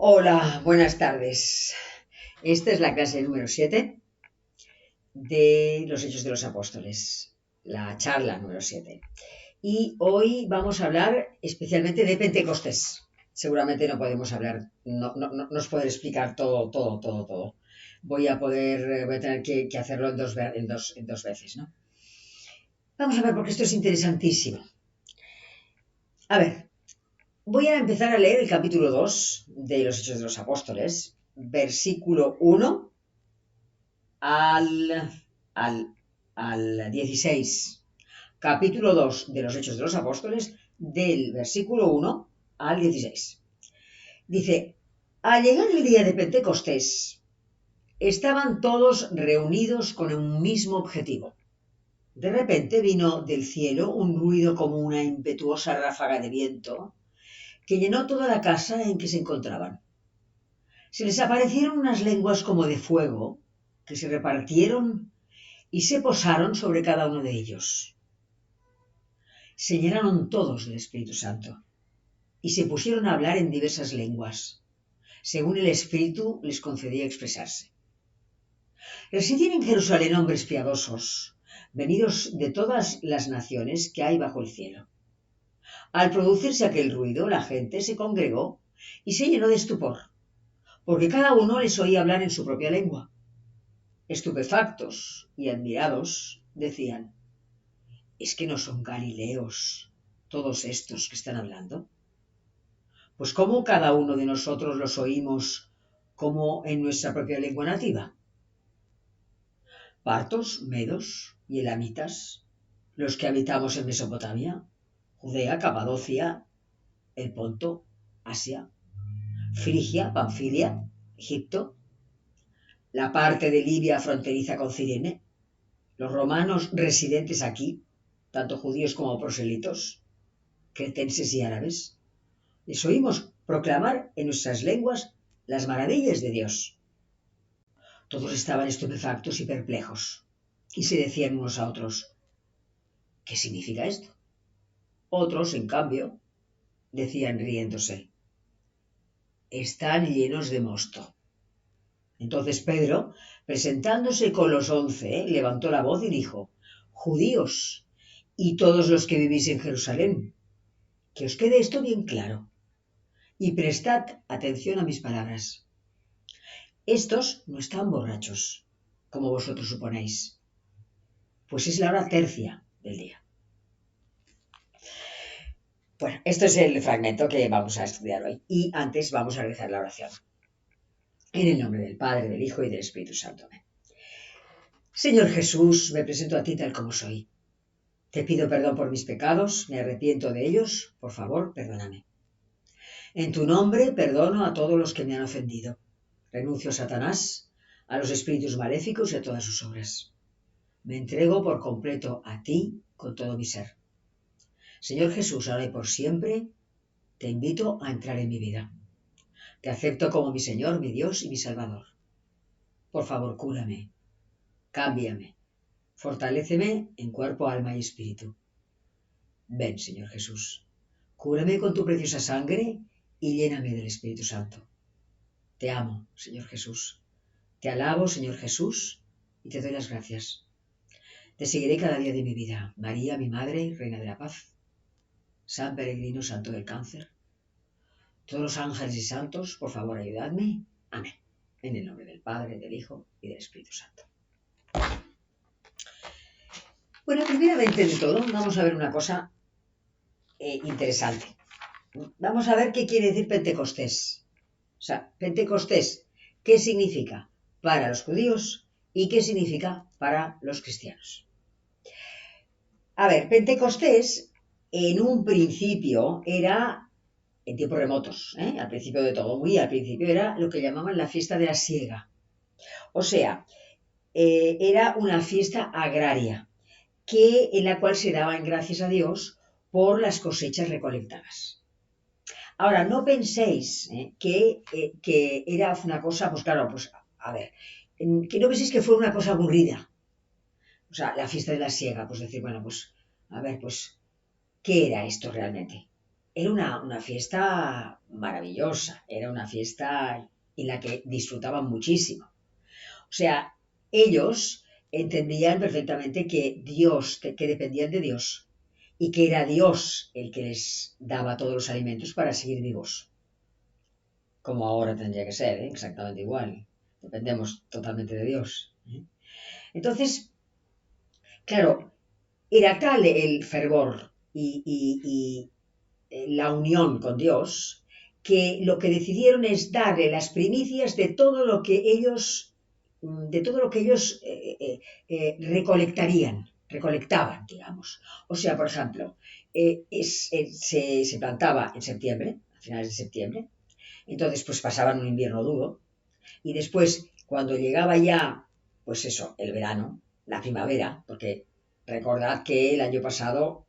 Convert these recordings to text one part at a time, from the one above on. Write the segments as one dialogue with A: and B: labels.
A: Hola, buenas tardes. Esta es la clase número 7 de los Hechos de los Apóstoles, la charla número 7. Y hoy vamos a hablar especialmente de Pentecostés. Seguramente no podemos hablar, no os poder explicar todo. Voy a tener que hacerlo en dos veces, ¿no? Vamos a ver, porque esto es interesantísimo. A ver, voy a empezar a leer el capítulo 2 de los Hechos de los Apóstoles, versículo 1 al, al 16. Capítulo 2 de los Hechos de los Apóstoles, del versículo 1 al 16. Dice, al llegar el día de Pentecostés, estaban todos reunidos con un mismo objetivo. De repente vino del cielo un ruido como una impetuosa ráfaga de viento que llenó toda la casa en que se encontraban. Se les aparecieron unas lenguas como de fuego que se repartieron y se posaron sobre cada uno de ellos. Se llenaron todos del Espíritu Santo y se pusieron a hablar en diversas lenguas, según el Espíritu les concedía expresarse. Residían en Jerusalén hombres piadosos, venidos de todas las naciones que hay bajo el cielo. Al producirse aquel ruido, la gente se congregó y se llenó de estupor, porque cada uno les oía hablar en su propia lengua. Estupefactos y admirados, decían, ¿es que no son galileos todos estos que están hablando? Pues ¿cómo cada uno de nosotros los oímos como en nuestra propia lengua nativa? Partos, medos y elamitas, los que habitamos en Mesopotamia, Judea, Capadocia, el Ponto, Asia, Frigia, Panfilia, Egipto, la parte de Libia fronteriza con Cirene, los romanos residentes aquí, tanto judíos como proselitos, cretenses y árabes, les oímos proclamar en nuestras lenguas las maravillas de Dios. Todos estaban estupefactos y perplejos, y se decían unos a otros, ¿qué significa esto? Otros, en cambio, decían riéndose, están llenos de mosto. Entonces Pedro, presentándose con los 11, levantó la voz y dijo, judíos, y todos los que vivís en Jerusalén, que os quede esto bien claro, y prestad atención a mis palabras. Estos no están borrachos, como vosotros suponéis, pues es la hora tercia del día. Bueno, esto es el fragmento que vamos a estudiar hoy. Y antes vamos a realizar la oración. En el nombre del Padre, del Hijo y del Espíritu Santo. Amén. Señor Jesús, me presento a ti tal como soy. Te pido perdón por mis pecados, me arrepiento de ellos, por favor, perdóname. En tu nombre perdono a todos los que me han ofendido. Renuncio a Satanás, a los espíritus maléficos y a todas sus obras. Me entrego por completo a ti con todo mi ser. Señor Jesús, ahora y por siempre, te invito a entrar en mi vida. Te acepto como mi Señor, mi Dios y mi Salvador. Por favor, cúrame, cámbiame, fortaléceme en cuerpo, alma y espíritu. Ven, Señor Jesús, cúrame con tu preciosa sangre y lléname del Espíritu Santo. Te amo, Señor Jesús. Te alabo, Señor Jesús, y te doy las gracias. Te seguiré cada día de mi vida. María, mi Madre, Reina de la Paz. San Peregrino, Santo del Cáncer. Todos los ángeles y santos, por favor, ayudadme. Amén. En el nombre del Padre, del Hijo y del Espíritu Santo. Bueno, primeramente de todo, vamos a ver una cosa interesante. Vamos a ver qué quiere decir Pentecostés. O sea, Pentecostés, ¿qué significa para los judíos y qué significa para los cristianos? A ver, Pentecostés en un principio era, en tiempos remotos, al principio de todo, muy al principio, era lo que llamaban la fiesta de la siega. O sea, era una fiesta agraria en la cual se daban gracias a Dios por las cosechas recolectadas. Ahora, no penséis que era una cosa, pues claro, pues a ver, que no penséis que fue una cosa aburrida. O sea, la fiesta de la siega, pues decir, bueno, pues, a ver, pues, ¿qué era esto realmente? era una fiesta maravillosa, era una fiesta en la que disfrutaban muchísimo. O sea, ellos entendían perfectamente que Dios, que dependían de Dios y que era Dios el que les daba todos los alimentos para seguir vivos, como ahora tendría que ser, ¿eh? Exactamente igual. Dependemos totalmente de Dios, ¿eh? Entonces, claro, era tal el fervor y la unión con Dios que lo que decidieron es darle las primicias de todo lo que ellos, recolectaban, digamos. O sea, por ejemplo, se plantaba en septiembre, a finales de septiembre, entonces pues pasaban un invierno duro y después cuando llegaba ya, pues eso, el verano, la primavera, porque recordad que el año pasado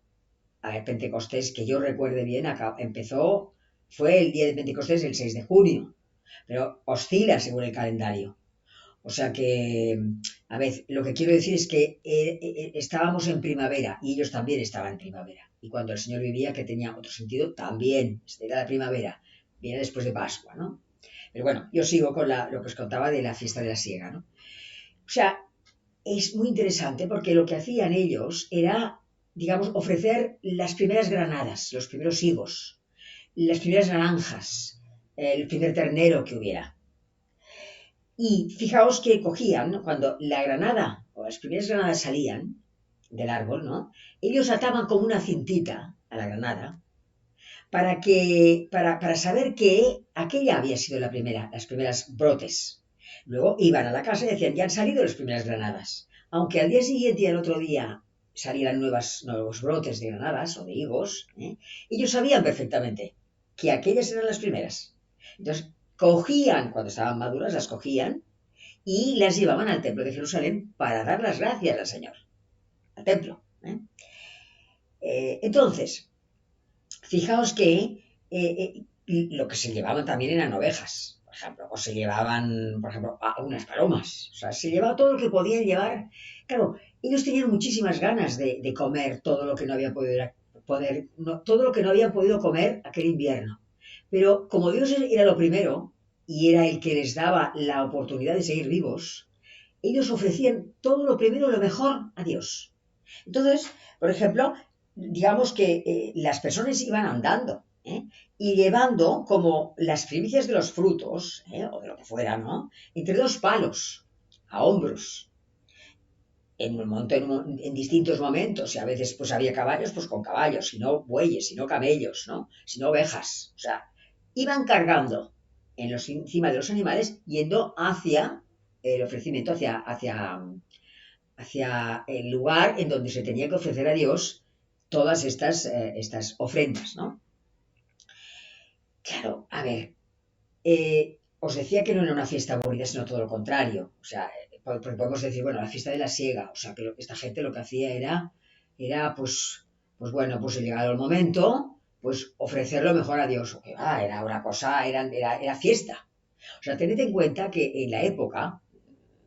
A: a Pentecostés, que yo recuerde bien, fue el día de Pentecostés el 6 de junio, pero oscila según el calendario. O sea que, a ver, lo que quiero decir es que estábamos en primavera y ellos también estaban en primavera. Y cuando el Señor vivía, que tenía otro sentido, también era la primavera, viene después de Pascua, ¿no? Pero bueno, yo sigo con lo que os contaba de la fiesta de la siega, ¿no? O sea, es muy interesante porque lo que hacían ellos era, digamos, ofrecer las primeras granadas, los primeros higos, las primeras naranjas, el primer ternero que hubiera. Y fijaos que cogían, ¿no? Cuando la granada o las primeras granadas salían del árbol, ¿no? Ellos ataban como una cintita a la granada para saber que aquella había sido la primera, las primeras brotes. Luego iban a la casa y decían, ya han salido las primeras granadas. Aunque al día siguiente y al otro día salieran nuevos brotes de granadas o de higos, ¿eh? Ellos sabían perfectamente que aquellas eran las primeras. Entonces, cogían, cuando estaban maduras, las cogían y las llevaban al templo de Jerusalén para dar las gracias al Señor, al templo. Entonces, fijaos que lo que se llevaban también eran ovejas, por ejemplo, o se llevaban, por ejemplo, unas palomas, o sea, se llevaba todo lo que podían llevar. Claro, ellos tenían muchísimas ganas de comer todo lo que no habían todo lo que no habían podido comer aquel invierno. Pero como Dios era lo primero y era el que les daba la oportunidad de seguir vivos, ellos ofrecían todo lo primero, lo mejor a Dios. Entonces, por ejemplo, digamos que las personas iban andando, ¿eh? Y llevando como las primicias de los frutos, o de lo que fuera, ¿no? Entre dos palos, a hombros, en distintos momentos, y a veces pues había caballos, pues con caballos, si no bueyes, si no camellos, ¿no? Si no ovejas, o sea, iban cargando encima de los animales yendo hacia el ofrecimiento, hacia el lugar en donde se tenía que ofrecer a Dios todas estas ofrendas, ¿no? Claro, a ver, os decía que no era una fiesta aburrida, sino todo lo contrario. O sea, podemos decir, bueno, la fiesta de la siega. O sea, que esta gente lo que hacía era pues bueno, pues llegado el momento, pues ofrecer lo mejor a Dios. Era una cosa, era fiesta. O sea, tened en cuenta que en la época,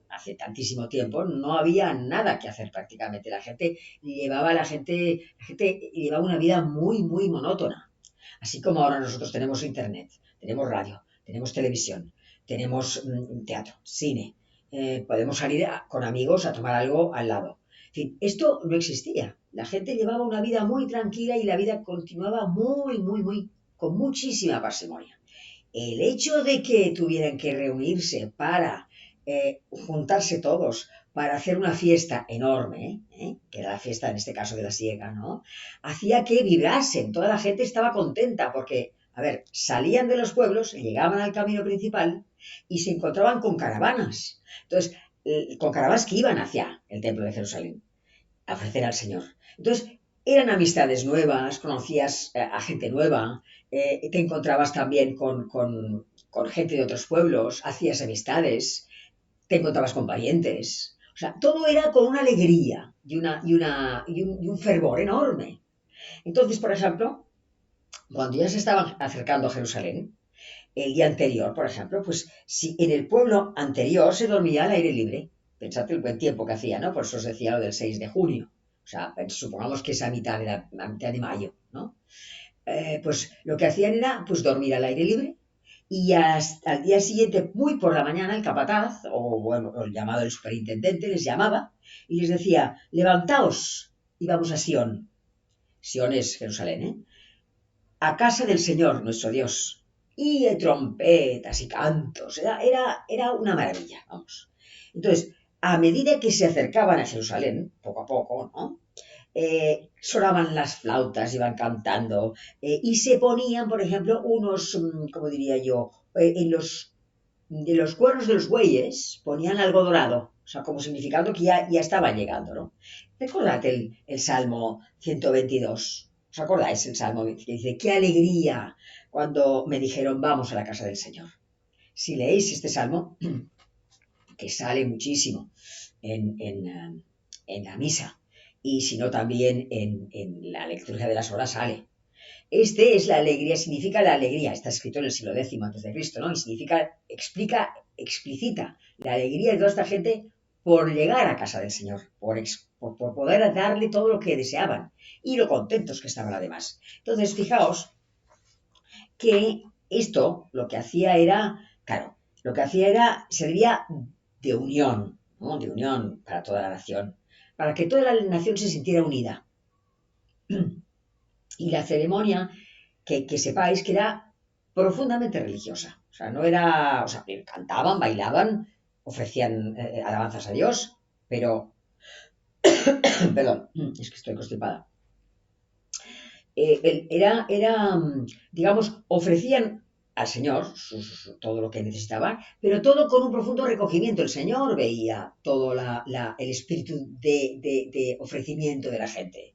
A: hace tantísimo tiempo, no había nada que hacer prácticamente. La gente llevaba una vida muy, muy monótona. Así como ahora nosotros tenemos internet, tenemos radio, tenemos televisión, tenemos teatro, cine, podemos salir con amigos a tomar algo al lado. En fin, esto no existía. La gente llevaba una vida muy tranquila y la vida continuaba muy, muy, muy, con muchísima parsimonia. El hecho de que tuvieran que reunirse para juntarse todos para hacer una fiesta enorme, que era la fiesta en este caso de la siega, ¿no? Hacía que vibrasen, toda la gente estaba contenta porque, a ver, salían de los pueblos, llegaban al camino principal y se encontraban con caravanas. Entonces, con caravanas que iban hacia el templo de Jerusalén a ofrecer al Señor. Entonces, eran amistades nuevas, conocías a gente nueva, te encontrabas también con gente de otros pueblos, hacías amistades, te encontrabas con parientes. O sea, todo era con una alegría y un fervor enorme. Entonces, por ejemplo, cuando ya se estaban acercando a Jerusalén, el día anterior, por ejemplo, pues si en el pueblo anterior se dormía al aire libre, pensad el buen tiempo que hacía, ¿no? Por eso os decía lo del 6 de junio. O sea, supongamos que es a mitad de mayo, ¿no? pues lo que hacían era pues dormir al aire libre y hasta al día siguiente, muy por la mañana, el capataz, o bueno, el llamado el superintendente, les llamaba y les decía, levantaos y vamos a Sion. Sion es Jerusalén, ¿eh? A casa del Señor, nuestro Dios. Y trompetas y cantos, era una maravilla, vamos. Entonces, a medida que se acercaban a Jerusalén, poco a poco, ¿no? Sonaban las flautas, iban cantando, y se ponían, por ejemplo, unos, ¿cómo diría yo? En los cuernos de los bueyes ponían algo dorado, o sea, como significando que ya estaba llegando, ¿no? Recordad el Salmo 122. ¿Os acordáis el Salmo que dice, qué alegría cuando me dijeron, vamos a la casa del Señor? Si leéis este Salmo, que sale muchísimo en la misa, y si no también en la lectura de las horas sale. Este es la alegría, significa la alegría, está escrito en el siglo X antes de Cristo, ¿no? Y significa, explica, explicita la alegría de toda esta gente por llegar a casa del Señor, por poder darle todo lo que deseaban y lo contentos que estaban además. Entonces, fijaos que esto lo que hacía era, claro, lo que hacía era, servía de unión, ¿no? De unión para toda la nación, para que toda la nación se sintiera unida. Y la ceremonia, que sepáis que era profundamente religiosa. O sea, no era, o sea, cantaban, bailaban, ofrecían alabanzas a Dios, pero, perdón, es que estoy constipada. Digamos, ofrecían al Señor todo lo que necesitaban, pero todo con un profundo recogimiento. El Señor veía todo el espíritu de ofrecimiento de la gente.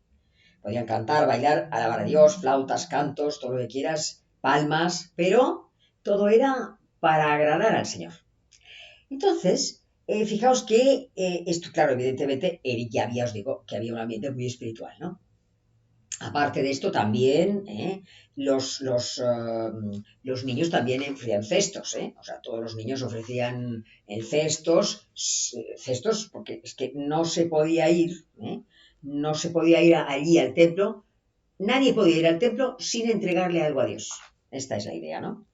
A: Podían cantar, bailar, alabar a Dios, flautas, cantos, todo lo que quieras, palmas, pero todo era para agradar al Señor. Entonces, fijaos que esto, claro, evidentemente, ya había, os digo, que había un ambiente muy espiritual, ¿no? Aparte de esto, también los niños también ofrecían cestos, ¿eh? O sea, todos los niños ofrecían cestos, porque es que no se podía ir, ¿eh? No se podía ir allí al templo, nadie podía ir al templo sin entregarle algo a Dios. Esta es la idea, ¿no?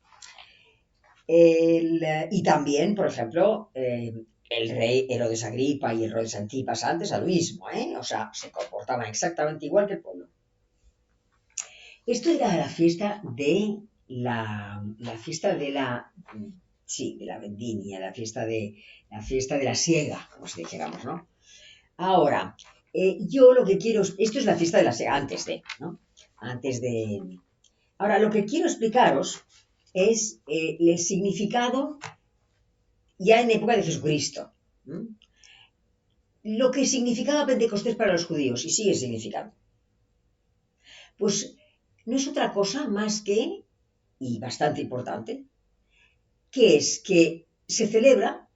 A: Y también, por ejemplo, el rey Herodes Agripa y el Herodes Antipas antes a lo mismo, ¿eh? O sea, se comportaban exactamente igual que el pueblo. Esto era la fiesta de la fiesta de la, sí, de la vendimia, la fiesta de la siega, como si dijéramos, ¿no? Ahora, yo lo que quiero, esto es la fiesta de la siega, antes de, ¿no? Antes de. Ahora, lo que quiero explicaros es el significado ya en época de Jesucristo. ¿Mm? Lo que significaba Pentecostés para los judíos y sigue significando. Pues no es otra cosa más que, y bastante importante, que es que se celebra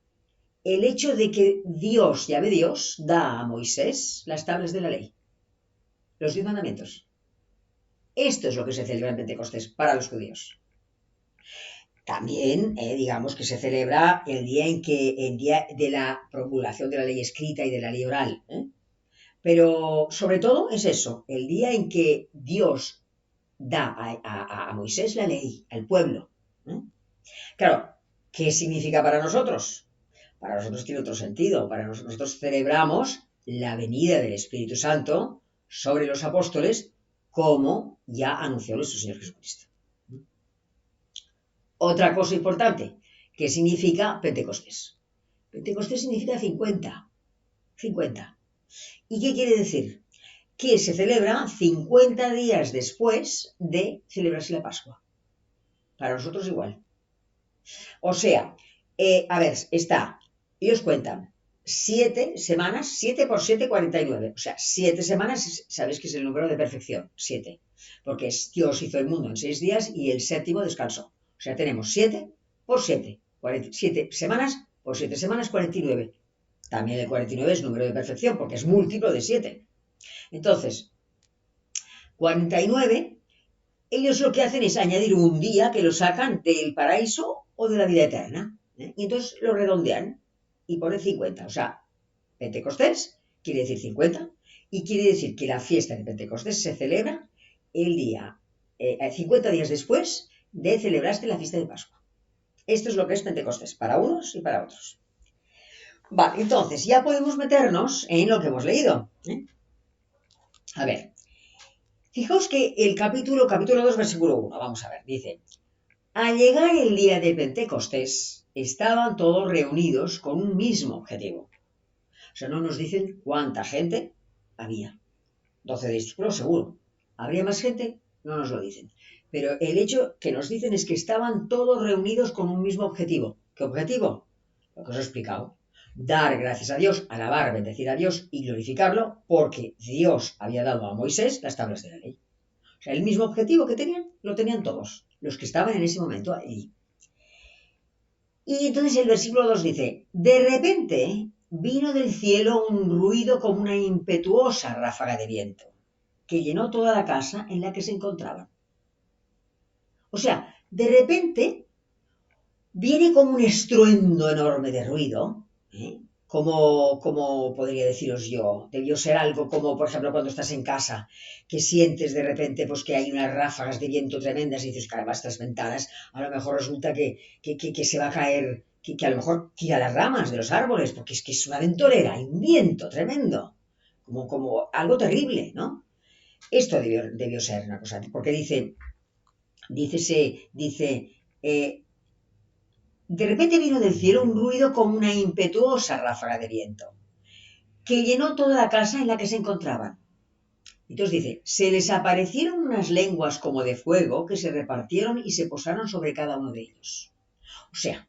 A: el hecho de que Dios, Yahvé Dios, da a Moisés las tablas de la ley, los 10 mandamientos. Esto es lo que se celebra en Pentecostés para los judíos. También, digamos que se celebra el día de la promulgación de la ley escrita y de la ley oral. Pero sobre todo es eso, el día en que Dios da a Moisés la ley, al pueblo. Claro, ¿qué significa para nosotros? Para nosotros tiene otro sentido. Para nosotros celebramos la venida del Espíritu Santo sobre los apóstoles, como ya anunció nuestro Señor Jesucristo. Otra cosa importante, ¿qué significa Pentecostés? Pentecostés significa 50. 50. ¿Y qué quiere decir? Que se celebra 50 días después de celebrarse la Pascua. Para nosotros igual. O sea, a ver, ellos cuentan 7 semanas, 7 por 7, 49. O sea, 7 semanas, sabéis que es el número de perfección, 7. Porque Dios hizo el mundo en 6 días y el séptimo descansó. O sea, tenemos 7 por 7, 7 semanas por 7 semanas, 49. También el 49 es número de perfección porque es múltiplo de 7. Entonces, 49, ellos lo que hacen es añadir un día que lo sacan del paraíso o de la vida eterna. Y entonces lo redondean y ponen 50. O sea, Pentecostés quiere decir 50 y quiere decir que la fiesta de Pentecostés se celebra el día 50 días después de celebrarse la fiesta de Pascua. Esto es lo que es Pentecostés, para unos y para otros. Vale, entonces ya podemos meternos en lo que hemos leído. A ver, fijaos que el capítulo 2, versículo 1, vamos a ver, dice: al llegar el día de Pentecostés, estaban todos reunidos con un mismo objetivo. O sea, no nos dicen cuánta gente había. 12 discípulos seguro. ¿Habría más gente? No nos lo dicen. Pero el hecho que nos dicen es que estaban todos reunidos con un mismo objetivo. ¿Qué objetivo? Lo que os he explicado. Dar gracias a Dios, alabar, bendecir a Dios y glorificarlo, porque Dios había dado a Moisés las tablas de la ley. O sea, el mismo objetivo que tenían, lo tenían todos, los que estaban en ese momento allí. Y entonces el versículo 2 dice: de repente vino del cielo un ruido como una impetuosa ráfaga de viento, que llenó toda la casa en la que se encontraban. O sea, de repente viene como un estruendo enorme de ruido, como podría deciros yo, debió ser algo como, por ejemplo, cuando estás en casa, que sientes de repente pues que hay unas ráfagas de viento tremendas y dices, caramba, estas ventanas, a lo mejor resulta que se va a caer, que a lo mejor tira las ramas de los árboles, porque es que es una ventolera, hay un viento tremendo, como algo terrible, ¿no? Esto debió ser una cosa, porque dice, de repente vino del cielo un ruido como una impetuosa ráfaga de viento, que llenó toda la casa en la que se encontraban. Entonces dice, se les aparecieron unas lenguas como de fuego que se repartieron y se posaron sobre cada uno de ellos. O sea,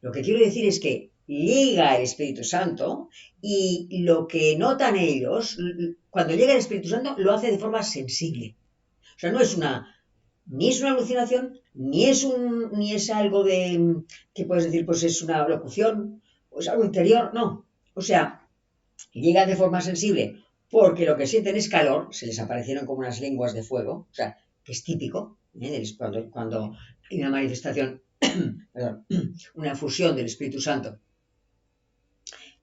A: lo que quiero decir es que llega el Espíritu Santo y lo que notan ellos, cuando llega el Espíritu Santo, lo hace de forma sensible. O sea, ni es una alucinación, ni es algo de, que puedes decir, pues es una locución, o es algo interior, no. O sea, llega de forma sensible, porque lo que sienten es calor, se les aparecieron como unas lenguas de fuego, o sea, que es típico, cuando hay una manifestación, perdón, una fusión del Espíritu Santo,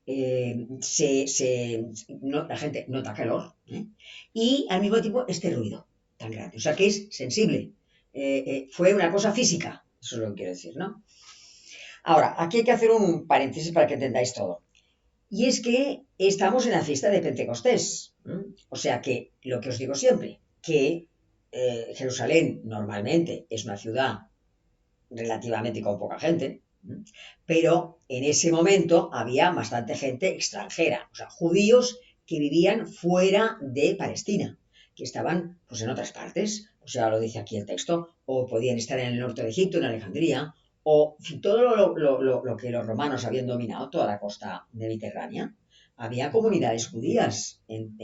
A: la gente nota calor, y al mismo tiempo este ruido tan grande, o sea que es sensible. Fue una cosa física, eso es lo que quiero decir, ¿no? Ahora, aquí hay que hacer un paréntesis para que entendáis todo. Y es que estamos en la fiesta de Pentecostés. O sea que, lo que os digo siempre, que Jerusalén normalmente es una ciudad relativamente con poca gente, pero en ese momento había bastante gente extranjera, o sea, judíos que vivían fuera de Palestina, que estaban pues en otras partes, o sea, lo dice aquí el texto, o podían estar en el norte de Egipto, en Alejandría, o todo lo que los romanos habían dominado, toda la costa mediterránea. Había comunidades judías en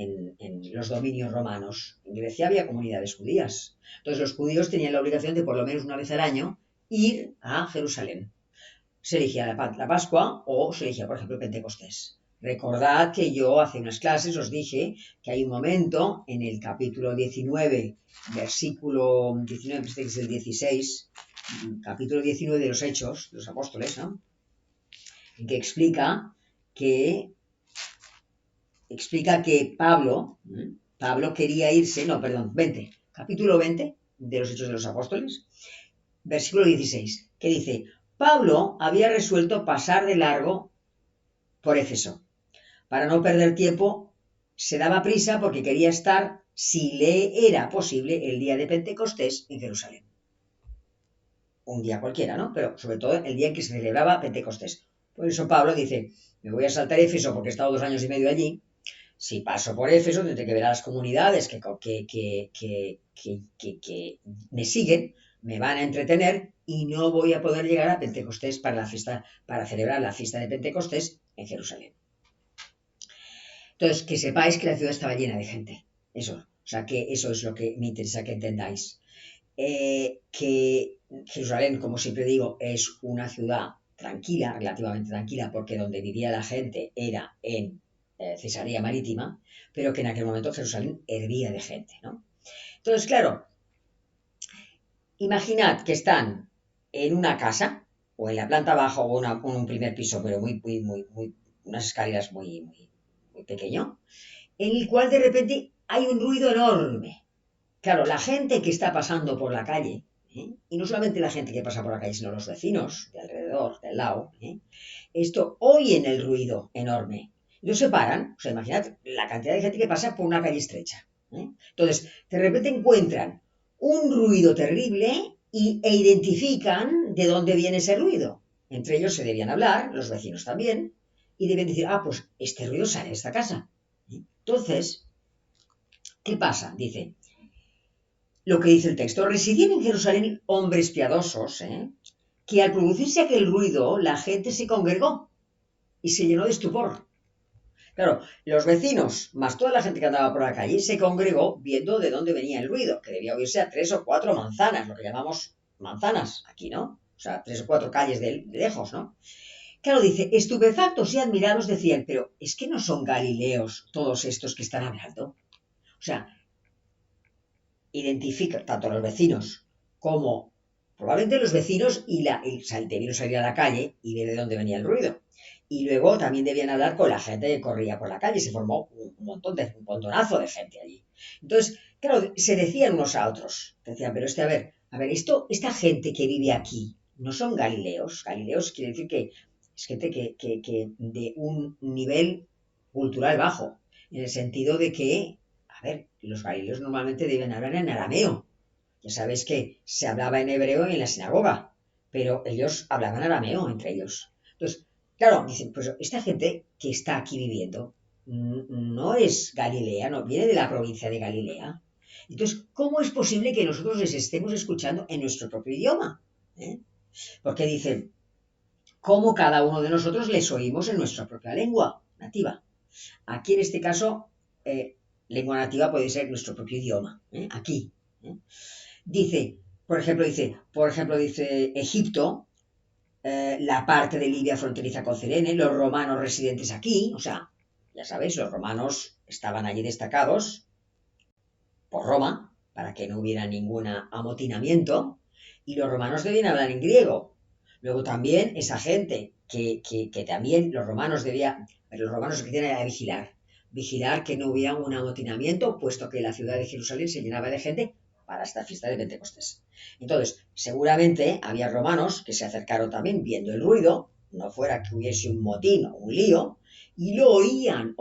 A: los dominios romanos. En Grecia había comunidades judías. Entonces los judíos tenían la obligación de por lo menos una vez al año ir a Jerusalén. Se elegía la Pascua o se elegía, por ejemplo, Pentecostés. Recordad que yo hace unas clases os dije que hay un momento en el capítulo 19, versículo 19, este que es el 16, capítulo 19 de los Hechos, de los Apóstoles, ¿no? En que explica que Pablo quería irse, no, perdón, 20, capítulo 20 de los Hechos de los Apóstoles, versículo 16, que dice: Pablo había resuelto pasar de largo por Éfeso. Para no perder tiempo, se daba prisa porque quería estar, si le era posible, el día de Pentecostés en Jerusalén. Un día cualquiera, ¿no? Pero sobre todo el día en que se celebraba Pentecostés. Por eso Pablo dice, me voy a saltar Éfeso porque he estado 2 años y medio allí. Si paso por Éfeso, tendré que ver a las comunidades que me siguen, me van a entretener y no voy a poder llegar a Pentecostés para celebrar la fiesta de Pentecostés en Jerusalén. Entonces, que sepáis que la ciudad estaba llena de gente. Eso, o sea, que eso es lo que me interesa que entendáis. Que Jerusalén, como siempre digo, es una ciudad tranquila, relativamente tranquila, porque donde vivía la gente era en Cesarea Marítima, pero que en aquel momento Jerusalén hervía de gente, ¿no? Entonces, claro, imaginad que están en una casa, o en la planta baja, o en un primer piso, pero muy, unas escaleras muy pequeño, en el cual de repente hay un ruido enorme. Claro, la gente que está pasando por la calle, y no solamente la gente que pasa por la calle, sino los vecinos de alrededor, del lado, esto oyen el ruido enorme. Ellos se paran, o sea, imaginad la cantidad de gente que pasa por una calle estrecha. Entonces, de repente encuentran un ruido terrible e identifican de dónde viene ese ruido. Entre ellos se debían hablar, los vecinos también, y deben decir, pues este ruido sale de esta casa. Entonces, ¿qué pasa? Dice, lo que dice el texto, residían en Jerusalén hombres piadosos, que al producirse aquel ruido, la gente se congregó y se llenó de estupor. Claro, los vecinos, más toda la gente que andaba por la calle, se congregó viendo de dónde venía el ruido, que debía oírse a 3 o 4 manzanas, lo que llamamos manzanas aquí, ¿no? O sea, 3 o 4 calles de lejos, ¿no? Claro, dice, estupefactos y admirados decían, pero ¿es que no son galileos todos estos que están hablando? O sea, identifica tanto a los vecinos como probablemente los vecinos debieron salir a la calle y ver de dónde venía el ruido. Y luego también debían hablar con la gente que corría por la calle. Se formó un montonazo de gente allí. Entonces, claro, se decían unos a otros. Decían, pero a ver, esta gente que vive aquí no son galileos. Galileos quiere decir que es gente que de un nivel cultural bajo, en el sentido de que, a ver, los galileos normalmente deben hablar en arameo. Ya sabéis que se hablaba en hebreo en la sinagoga, pero ellos hablaban arameo entre ellos. Entonces, claro, dicen, pues esta gente que está aquí viviendo no es Galilea, no viene de la provincia de Galilea. Entonces, ¿cómo es posible que nosotros les estemos escuchando en nuestro propio idioma? Porque dicen, ¿cómo cada uno de nosotros les oímos en nuestra propia lengua nativa? Aquí en este caso, lengua nativa puede ser nuestro propio idioma, aquí. Dice, por ejemplo, dice Egipto, la parte de Libia fronteriza con Cirene, los romanos residentes aquí, o sea, ya sabéis, los romanos estaban allí destacados por Roma, para que no hubiera ningún amotinamiento, y los romanos debían hablar en griego. Luego también esa gente que también los romanos lo que tenían era vigilar que no hubiera un amotinamiento, puesto que la ciudad de Jerusalén se llenaba de gente para esta fiesta de Pentecostés. Entonces, seguramente había romanos que se acercaron también viendo el ruido, no fuera que hubiese un motín o un lío, y lo oían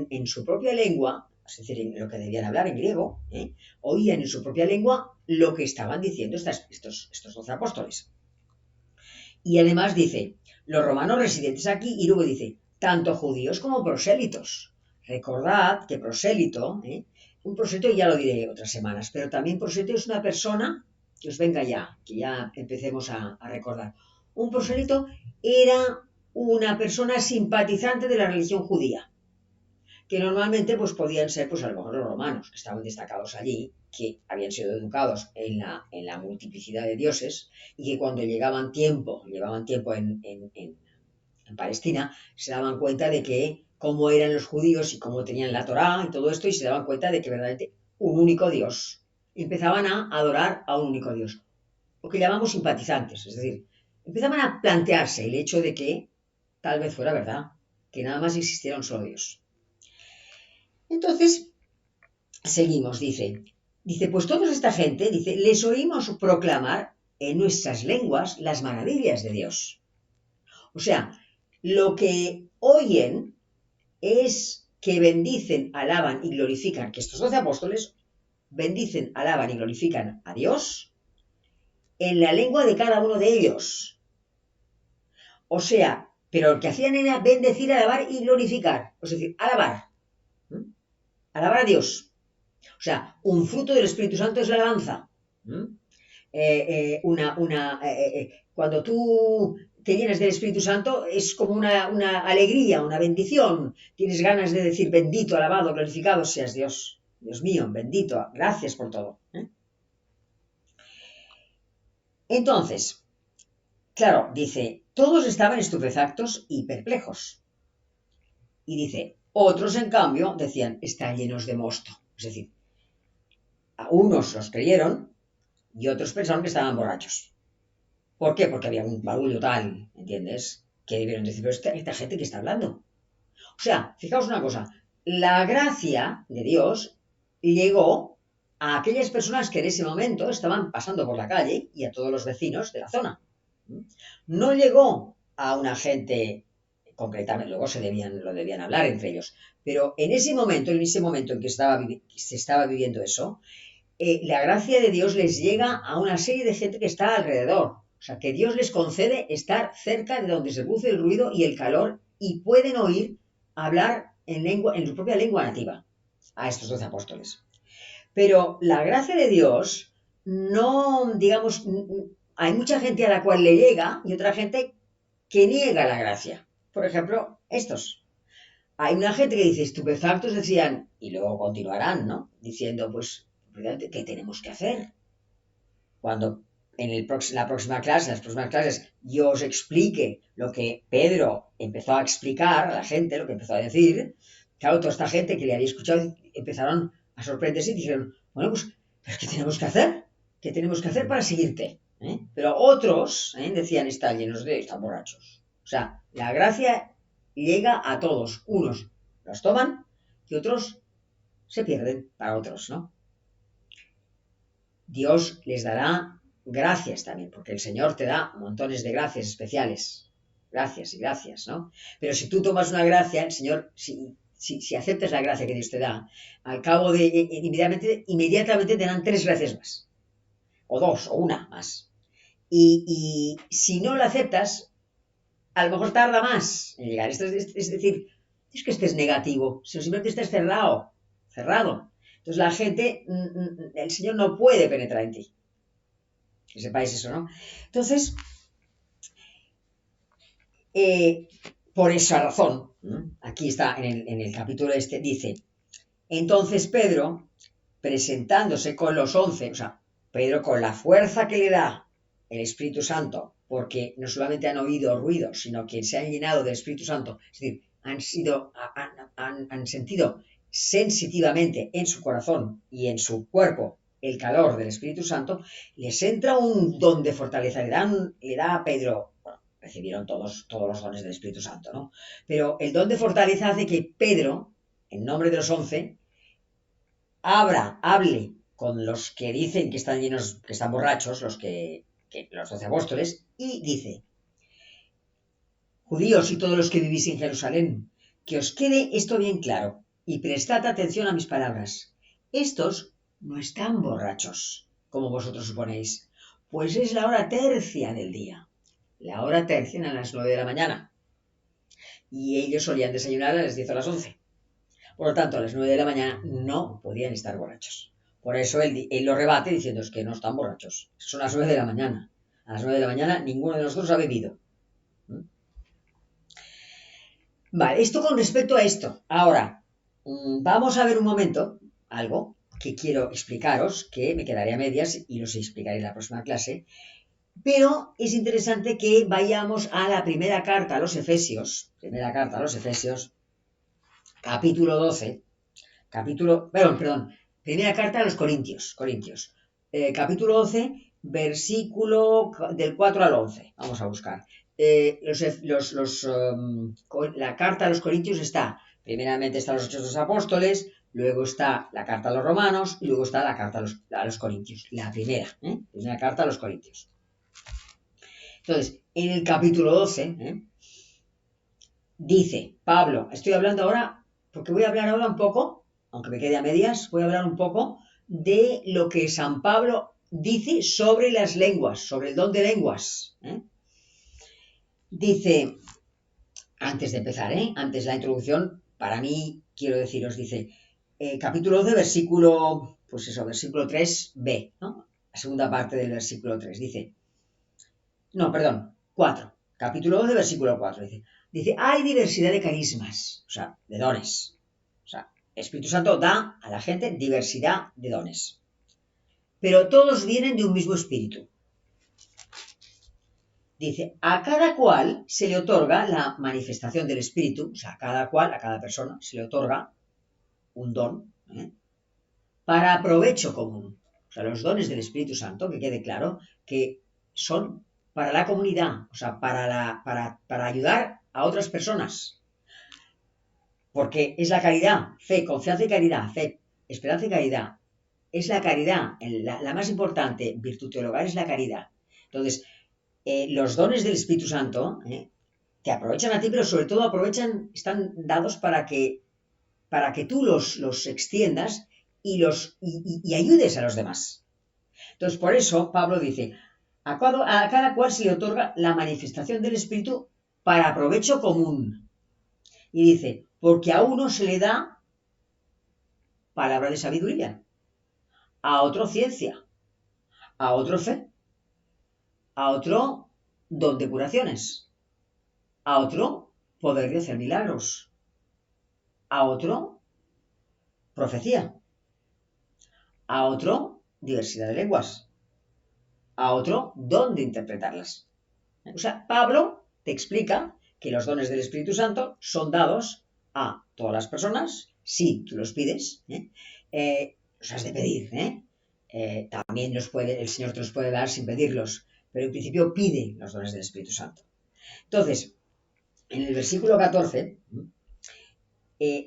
A: en su propia lengua, es decir, en lo que debían hablar en griego, oían en su propia lengua lo que estaban diciendo estos 12 apóstoles. Y además dice, los romanos residentes aquí, y luego dice, tanto judíos como prosélitos. Recordad que prosélito, un prosélito ya lo diré otras semanas, pero también prosélito es una persona, que os venga ya, que ya empecemos a recordar. Un prosélito era una persona simpatizante de la religión judía, que normalmente pues podían ser pues a lo mejor los romanos, que estaban destacados allí, que habían sido educados en la multiplicidad de dioses, y que cuando llevaban tiempo en Palestina, se daban cuenta de que cómo eran los judíos y cómo tenían la Torá y todo esto, y se daban cuenta de que verdaderamente un único Dios. Y empezaban a adorar a un único Dios, lo que llamamos simpatizantes, es decir, empezaban a plantearse el hecho de que tal vez fuera verdad, que nada más existiera un solo Dios. Entonces, seguimos, dice, pues toda esta gente, dice, les oímos proclamar en nuestras lenguas las maravillas de Dios. O sea, lo que oyen es que bendicen, alaban y glorifican, que estos 12 apóstoles bendicen, alaban y glorifican a Dios en la lengua de cada uno de ellos. O sea, pero lo que hacían era bendecir, alabar y glorificar. Es decir, alabar. Alabar a Dios. O sea, un fruto del Espíritu Santo es la alabanza. Cuando tú te llenas del Espíritu Santo es como una alegría, una bendición. Tienes ganas de decir bendito, alabado, glorificado seas Dios. Dios mío, bendito, gracias por todo. Entonces, claro, dice, todos estaban estupefactos y perplejos. Y dice, otros en cambio decían, están llenos de mosto. Es decir, a unos los creyeron y otros pensaron que estaban borrachos. ¿Por qué? Porque había un barullo tal, ¿entiendes? Que debieron decir, pero esta gente que está hablando. O sea, fijaos una cosa, la gracia de Dios llegó a aquellas personas que en ese momento estaban pasando por la calle y a todos los vecinos de la zona. No llegó a una gente concretamente, luego lo debían hablar entre ellos, pero en ese momento en que se estaba viviendo eso, la gracia de Dios les llega a una serie de gente que está alrededor. O sea, que Dios les concede estar cerca de donde se produce el ruido y el calor y pueden oír hablar en su propia lengua nativa a estos 12 apóstoles. Pero la gracia de Dios no, digamos, hay mucha gente a la cual le llega y otra gente que niega la gracia. Por ejemplo, estos. Hay una gente que dice estupefactos, decían, y luego continuarán, ¿no? Diciendo, pues, ¿qué tenemos que hacer? Cuando en las próximas clases, yo os explique lo que Pedro empezó a explicar a la gente, lo que empezó a decir, claro, toda esta gente que le había escuchado empezaron a sorprenderse y dijeron, bueno, pues, ¿qué tenemos que hacer? ¿Qué tenemos que hacer para seguirte? Pero otros decían, están borrachos. O sea, la gracia llega a todos. Unos los toman y otros se pierden para otros, ¿no? Dios les dará gracias también, porque el Señor te da montones de gracias especiales. Gracias y gracias, ¿no? Pero si tú tomas una gracia, el Señor, si aceptas la gracia que Dios te da, al cabo de inmediatamente te dan 3 gracias más. O 2, o una más. Y si no la aceptas, a lo mejor tarda más en llegar. Es decir, es que estés negativo, si simplemente estés cerrado. Entonces la gente, el Señor no puede penetrar en ti. Que sepáis eso, ¿no? Entonces, por esa razón, aquí está en el capítulo dice, entonces Pedro, presentándose con los 11, o sea, Pedro con la fuerza que le da el Espíritu Santo, porque no solamente han oído ruido, sino que se han llenado del Espíritu Santo, es decir, han sentido sensitivamente en su corazón y en su cuerpo el calor del Espíritu Santo, les entra un don de fortaleza, le da a Pedro, bueno, recibieron todos los dones del Espíritu Santo, ¿no? Pero el don de fortaleza hace que Pedro, en nombre de los 11, hable con los que dicen que están llenos, que están borrachos, los 12 apóstoles, y dice, judíos y todos los que vivís en Jerusalén, que os quede esto bien claro y prestad atención a mis palabras. Estos no están borrachos, como vosotros suponéis, pues es la hora tercia del día. La hora tercia a las 9 de la mañana. Y ellos solían desayunar a las 10 o a las 11. Por lo tanto, a las 9 de la mañana no podían estar borrachos. Por eso él lo rebate diciendo que no están borrachos. Son las 9 de la mañana. A las 9 de la mañana ninguno de nosotros ha bebido. Vale, esto con respecto a esto. Ahora, vamos a ver un momento algo que quiero explicaros, que me quedaré a medias y los explicaré en la próxima clase. Pero es interesante que vayamos a la primera carta a los Efesios. Capítulo 12. Primera carta a los Corintios. Capítulo 12, versículo del 4 al 11. Vamos a buscar. La carta a los Corintios está, primeramente están los Hechos de los Apóstoles, luego está la carta a los Romanos y luego está la carta a los Corintios. La primera carta a los Corintios. Entonces, en el capítulo 12, dice Pablo, estoy hablando ahora, porque voy a hablar ahora un poco, aunque me quede a medias, voy a hablar un poco de lo que San Pablo dice sobre las lenguas, sobre el don de lenguas. Dice, antes de empezar, antes la introducción, para mí, quiero deciros, dice, capítulo 12, versículo 3b, ¿no? La segunda parte del versículo 3, dice, 4, capítulo 12, versículo 4, dice, hay diversidad de carismas, o sea, de dones, o sea, el Espíritu Santo da a la gente diversidad de dones, pero todos vienen de un mismo espíritu. Dice, a cada cual se le otorga la manifestación del Espíritu, o sea, a cada persona se le otorga un don, para provecho común. O sea, los dones del Espíritu Santo, que quede claro, que son para la comunidad, o sea, para ayudar a otras personas. Porque es la caridad, fe, confianza y caridad, fe, esperanza y caridad. es la caridad. La más importante virtud teologal es la caridad. Entonces, los dones del Espíritu Santo te aprovechan a ti, pero sobre todo están dados para que tú los extiendas y ayudes a los demás. Entonces, por eso Pablo dice, a cada cual se le otorga la manifestación del Espíritu para provecho común. Y dice, porque a uno se le da palabra de sabiduría, a otro ciencia, a otro fe, a otro don de curaciones, a otro poder de hacer milagros, a otro profecía, a otro diversidad de lenguas, a otro don de interpretarlas. O sea, Pablo te explica que los dones del Espíritu Santo son dados a todas las personas, si tú los pides, los has de pedir, también el Señor te los puede dar sin pedirlos, pero en principio pide los dones del Espíritu Santo. Entonces, en el versículo 14,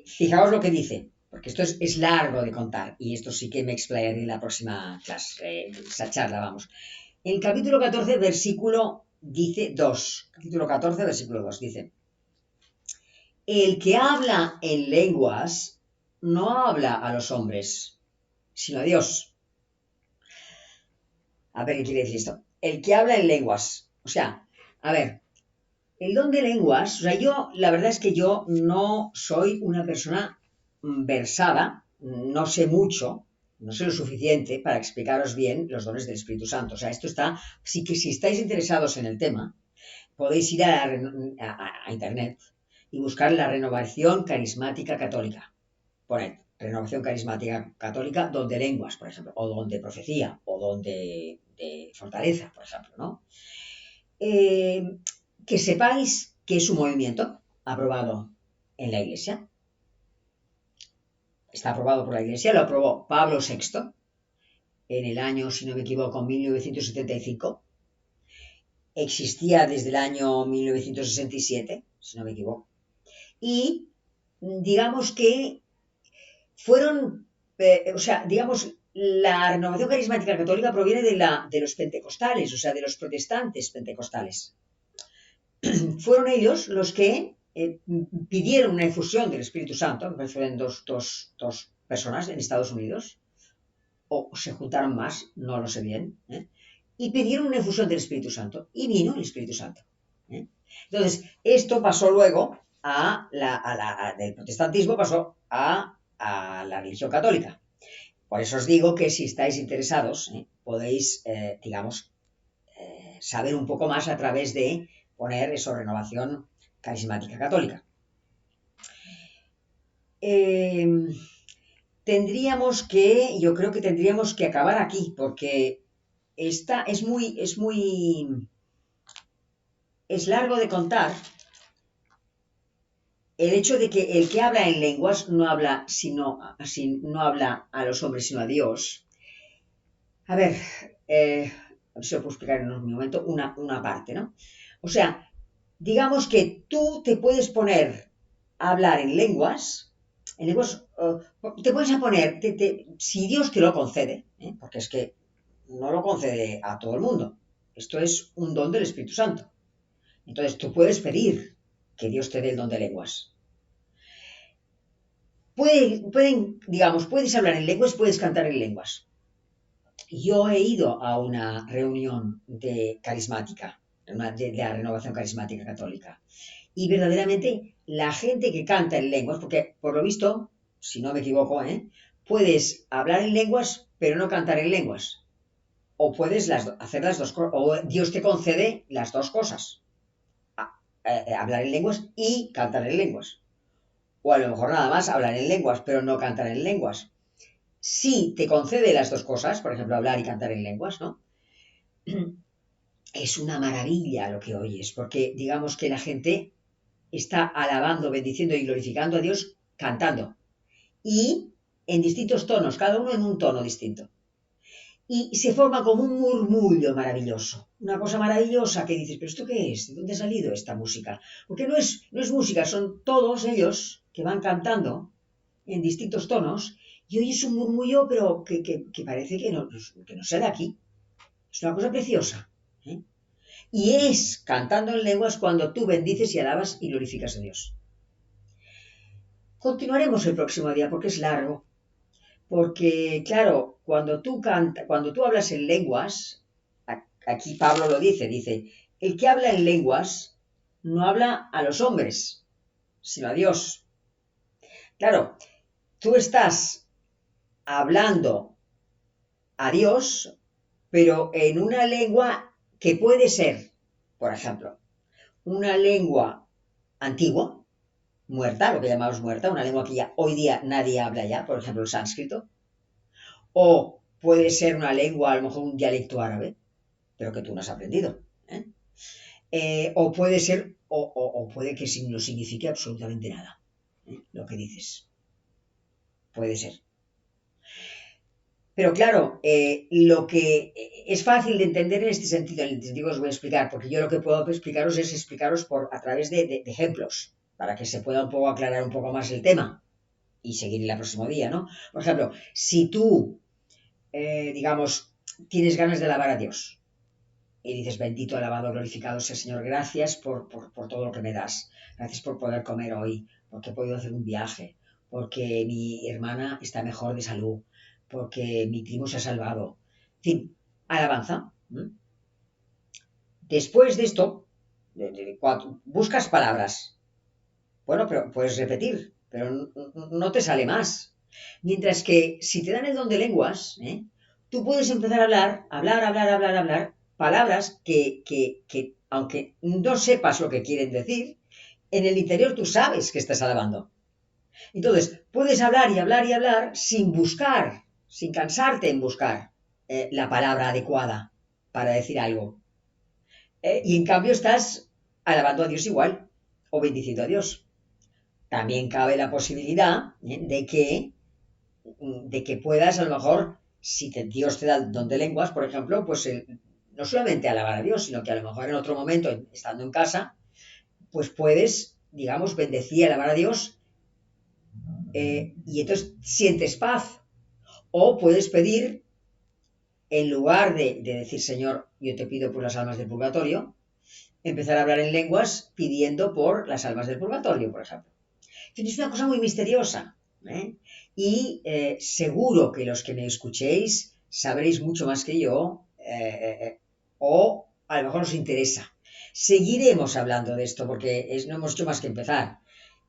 A: fijaos lo que dice, porque esto es largo de contar, y esto sí que me explayaré en la próxima clase, esa charla, vamos. En el capítulo 14, versículo dice 2, capítulo 14, versículo 2, dice, el que habla en lenguas no habla a los hombres, sino a Dios. A ver, ¿qué quiere decir esto? El que habla en lenguas, o sea, a ver, el don de lenguas, o sea, la verdad es que yo no soy una persona versada, no sé mucho, no sé lo suficiente para explicaros bien los dones del Espíritu Santo. O sea, esto está, sí que si estáis interesados en el tema, podéis ir a Internet y buscar la renovación carismática católica. Poned renovación carismática católica, don de lenguas, por ejemplo, o don de profecía, o don de fortaleza, por ejemplo, ¿no? Que sepáis que es un movimiento aprobado en la Iglesia. Está aprobado por la Iglesia, lo aprobó Pablo VI en el año, si no me equivoco, 1975. Existía desde el año 1967, si no me equivoco. Y digamos que fueron, digamos, la renovación carismática católica proviene de los pentecostales, o sea, de los protestantes pentecostales. Fueron ellos los que pidieron una infusión del Espíritu Santo, me parecen dos personas en Estados Unidos, o se juntaron más, no lo sé bien, y pidieron una infusión del Espíritu Santo, y vino el Espíritu Santo. Entonces, esto pasó luego del protestantismo pasó a la religión católica. Por eso os digo que si estáis interesados, podéis, digamos, saber un poco más a través de poner eso, renovación carismática católica. Yo creo que tendríamos que acabar aquí, porque es largo de contar. El hecho de que el que habla en lenguas no habla a los hombres, sino a Dios. A ver, se lo puedo explicar en un momento, una parte, ¿no? O sea, digamos que tú te puedes poner a hablar en lenguas, te puedes poner, si Dios te lo concede, porque es que no lo concede a todo el mundo, esto es un don del Espíritu Santo. Entonces tú puedes pedir que Dios te dé el don de lenguas. Puedes hablar en lenguas, puedes cantar en lenguas. Yo he ido a una reunión de carismática, de la renovación carismática católica, y verdaderamente la gente que canta en lenguas, porque por lo visto, si no me equivoco, puedes hablar en lenguas pero no cantar en lenguas, o puedes hacer las dos cosas, o Dios te concede las dos cosas, hablar en lenguas y cantar en lenguas, o a lo mejor nada más hablar en lenguas pero no cantar en lenguas. Si te concede las dos cosas, por ejemplo, hablar y cantar en lenguas, ¿no? Es una maravilla lo que oyes, porque digamos que la gente está alabando, bendiciendo y glorificando a Dios cantando. Y en distintos tonos, cada uno en un tono distinto. Y se forma como un murmullo maravilloso. Una cosa maravillosa que dices, ¿pero esto qué es? ¿De dónde ha salido esta música? Porque no es música, son todos ellos que van cantando en distintos tonos y oyes un murmullo, pero que parece que no sale aquí. Es una cosa preciosa. ¿Eh? Y es cantando en lenguas cuando tú bendices y alabas y glorificas a Dios. Continuaremos el próximo día porque es largo. Porque, claro, cuando tú hablas en lenguas, aquí Pablo lo dice, el que habla en lenguas no habla a los hombres, sino a Dios. Claro, tú estás hablando a Dios, pero en una lengua que puede ser, por ejemplo, una lengua antigua, muerta, lo que llamamos muerta, una lengua que ya hoy día nadie habla ya, por ejemplo, el sánscrito, o puede ser una lengua, a lo mejor un dialecto árabe, pero que tú no has aprendido. ¿Eh? O puede ser, o puede que no signifique absolutamente nada, lo que dices. Puede ser. Pero claro, lo que es fácil de entender en este sentido, en el sentido que os voy a explicar, porque yo lo que puedo explicaros es explicaros a través de ejemplos, para que se pueda un poco aclarar un poco más el tema y seguir el próximo día, ¿no? Por ejemplo, si tú, digamos, tienes ganas de alabar a Dios y dices, bendito, alabado, glorificado sea Señor, gracias por todo lo que me das, gracias por poder comer hoy, porque he podido hacer un viaje, porque mi hermana está mejor de salud, porque mi primo se ha salvado. En fin, alabanza. Después de esto, buscas palabras. Bueno, pero puedes repetir, pero no te sale más. Mientras que si te dan el don de lenguas, tú puedes empezar a hablar, palabras que, aunque no sepas lo que quieren decir, en el interior tú sabes que estás alabando. Entonces, puedes hablar y hablar y hablar sin buscar, sin cansarte en buscar la palabra adecuada para decir algo. Y en cambio estás alabando a Dios igual o bendiciendo a Dios. También cabe la posibilidad de que puedas, a lo mejor, si Dios te da el don de lenguas, por ejemplo, pues no solamente alabar a Dios, sino que a lo mejor en otro momento, estando en casa, pues puedes, digamos, bendecir y alabar a Dios y entonces sientes paz. O puedes pedir, en lugar de decir, Señor, yo te pido por las almas del purgatorio, empezar a hablar en lenguas pidiendo por las almas del purgatorio, por ejemplo. Es una cosa muy misteriosa. Y seguro que los que me escuchéis sabréis mucho más que yo, o a lo mejor os interesa. Seguiremos hablando de esto porque no hemos hecho más que empezar.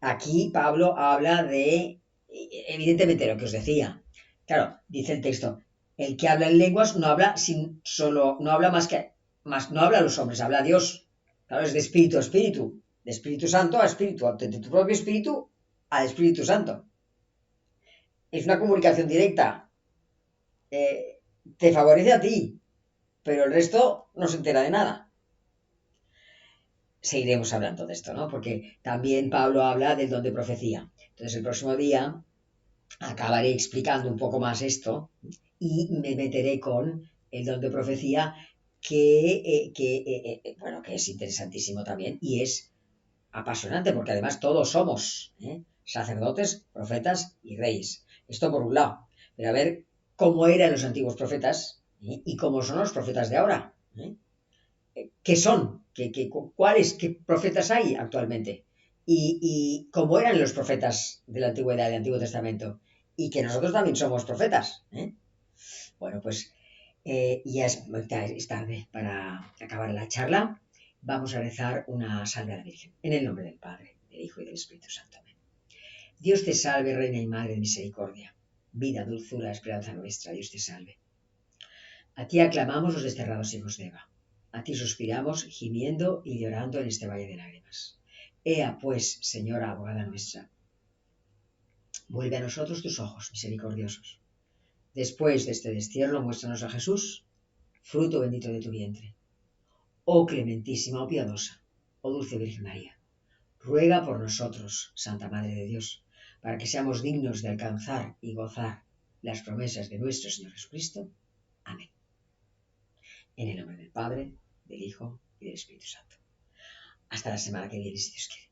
A: Aquí Pablo habla de, evidentemente, lo que os decía. Claro, dice el texto, el que habla en lenguas no habla no habla no habla a los hombres, habla a Dios. Claro, es de espíritu a espíritu, de Espíritu Santo a espíritu, de tu propio espíritu al Espíritu Santo. Es una comunicación directa. Te favorece a ti, pero el resto no se entera de nada. Seguiremos hablando de esto, ¿no? Porque también Pablo habla del don de profecía. Entonces, el próximo día acabaré explicando un poco más esto y me meteré con el don de profecía bueno, que es interesantísimo también y es apasionante porque además todos somos sacerdotes, profetas y reyes. Esto por un lado. Pero a ver cómo eran los antiguos profetas y cómo son los profetas de ahora. ¿Qué son? ¿Qué profetas hay actualmente? Y cómo eran los profetas de la antigüedad, del Antiguo Testamento. Y que nosotros también somos profetas. Bueno, pues ya es tarde para acabar la charla. Vamos a rezar una salve a la Virgen. En el nombre del Padre, del Hijo y del Espíritu Santo. Amén. Dios te salve, Reina y Madre de Misericordia. Vida, dulzura, esperanza nuestra. Dios te salve. A ti aclamamos los desterrados hijos de Eva. A ti suspiramos, gimiendo y llorando en este valle de lágrimas. Ea pues, Señora, abogada nuestra, vuelve a nosotros tus ojos misericordiosos. Después de este destierro, muéstranos a Jesús, fruto bendito de tu vientre. Oh clementísima, oh piadosa, oh dulce Virgen María, ruega por nosotros, Santa Madre de Dios, para que seamos dignos de alcanzar y gozar las promesas de nuestro Señor Jesucristo. Amén. En el nombre del Padre, del Hijo y del Espíritu Santo. Hasta la semana que viene, si Dios quiere.